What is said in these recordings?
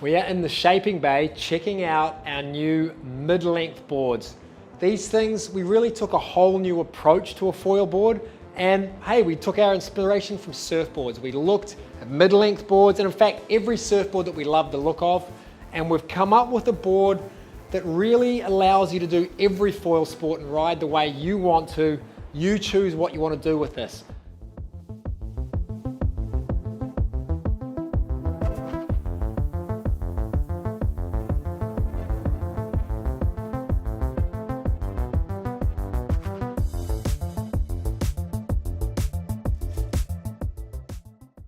We are in the shaping bay checking out our new mid-length boards. These things, we really took a whole new approach to a foil board, and hey, we took our inspiration from surfboards. We looked at mid-length boards, and in fact, every surfboard that we love the look of, and we've come up with a board that really allows you to do every foil sport and ride the way you want to. You choose what you want to do with this.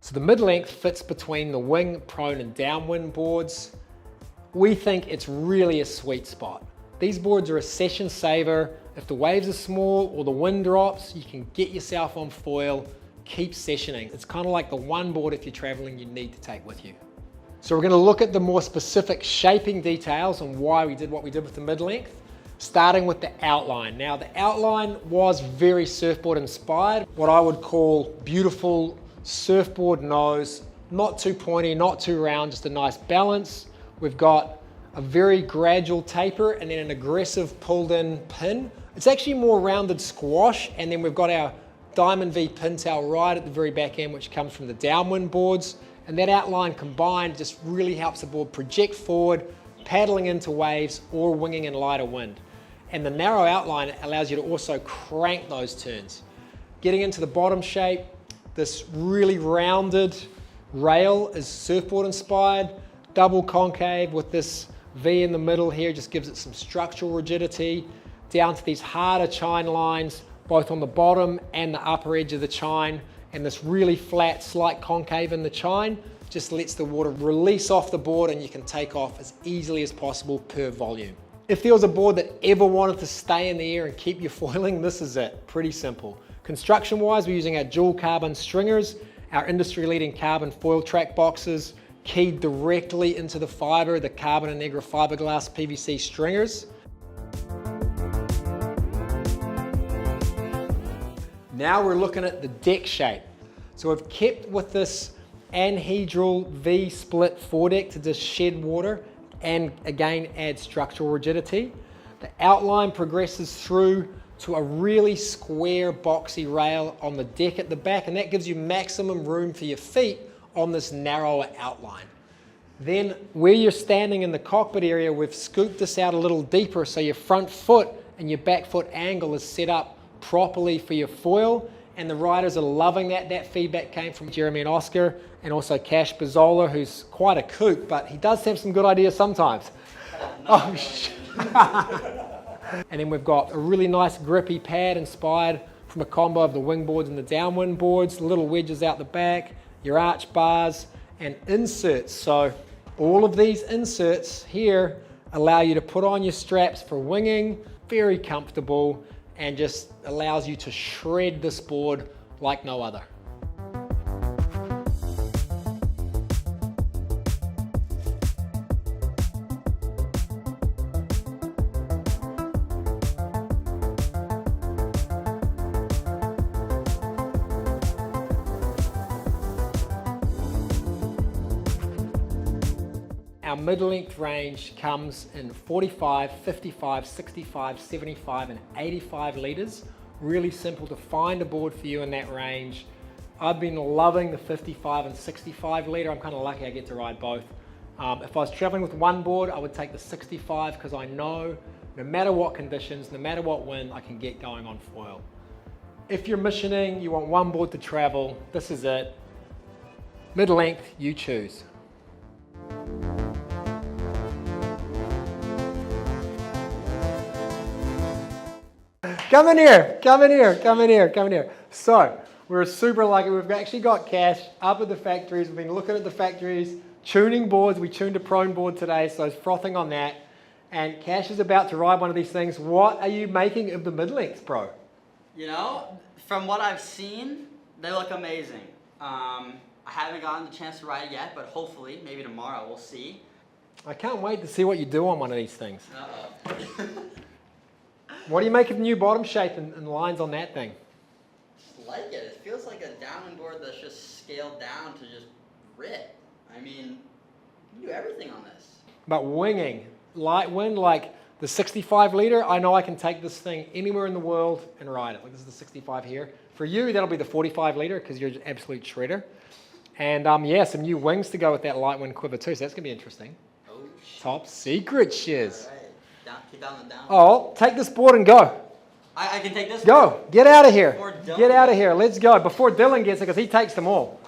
So the mid-length fits between the wing, prone and downwind boards. We think it's really a sweet spot. These boards are a session saver. If the waves are small or the wind drops, you can get yourself on foil, keep sessioning. It's kind of like the one board if you're traveling you need to take with you. So we're going to look at the more specific shaping details and why we did what we did with the mid-length, starting with the outline. Now the outline was very surfboard inspired, what I would call beautiful surfboard nose, not too pointy, not too round, just a nice balance. We've got a very gradual taper and then an aggressive pulled in pin. It's actually more rounded squash, and then we've got our diamond V pintail right at the very back end, which comes from the downwind boards. And that outline combined just really helps the board project forward, paddling into waves or winging in lighter wind. And the narrow outline allows you to also crank those turns. Getting into the bottom shape, this really rounded rail is surfboard inspired, double concave with this V in the middle here, just gives it some structural rigidity, down to these harder chine lines, both on the bottom and the upper edge of the chine, and this really flat, slight concave in the chine, just lets the water release off the board and you can take off as easily as possible per volume. If there was a board that ever wanted to stay in the air and keep you foiling, this is it, pretty simple. Construction wise, we're using our dual carbon stringers, our industry leading carbon foil track boxes, keyed directly into the fiber, the Carbon and Negra fiberglass PVC stringers. Now we're looking at the deck shape. So we've kept with this anhedral V split foredeck to just shed water and again add structural rigidity. The outline progresses through to a really square boxy rail on the deck at the back, and that gives you maximum room for your feet on this narrower outline. Then where you're standing in the cockpit area, we've scooped this out a little deeper so your front foot and your back foot angle is set up properly for your foil, and the riders are loving that. That feedback came from Jeremy and Oscar, and also Cash Bazzola, who's quite a kook, but he does have some good ideas sometimes. Oh, shit. And then we've got a really nice grippy pad inspired from a combo of the wing boards and the downwind boards, little wedges out the back, your arch bars and inserts. So all of these inserts here allow you to put on your straps for winging, very comfortable, and just allows you to shred this board like no other. Our mid-length range comes in 45, 55, 65, 75 and 85 litres. Really simple to find a board for you in that range. I've been loving the 55 and 65 litre. I'm kind of lucky I get to ride both. If I was travelling with one board, I would take the 65 because I know no matter what conditions, no matter what wind, I can get going on foil. If you're missioning, you want one board to travel, this is it. Mid-length, you choose. Come in here, come in here, come in here, come in here. So, we're super lucky. We've actually got Cash up at the factories. We've been looking at the factories, tuning boards. We tuned a prone board today, so it's frothing on that. And Cash is about to ride one of these things. What are you making of the mid-length, bro? You know, from what I've seen, they look amazing. I haven't gotten the chance to ride it yet, but hopefully, maybe tomorrow, we'll see. I can't wait to see what you do on one of these things. Uh-oh. What do you make of the new bottom shape and lines on that thing? Just like it. It feels like a downwind board that's just scaled down to just rip. I mean, You can do everything on this. But winging, light wind, like the 65 liter, I know I can take this thing anywhere in the world and ride it. Like this is the 65 here. For you, that'll be the 45 liter because you're an absolute shredder. And yeah, some new wings to go with that light wind quiver too, so that's going to be interesting. Oh, shit. Top secret, shiz. All right. Keep down and down. Oh, take this board and go. I can take this Go. one? Get out of here. Before Dylan Get out of here. Let's go. Before Dylan gets it because he takes them all.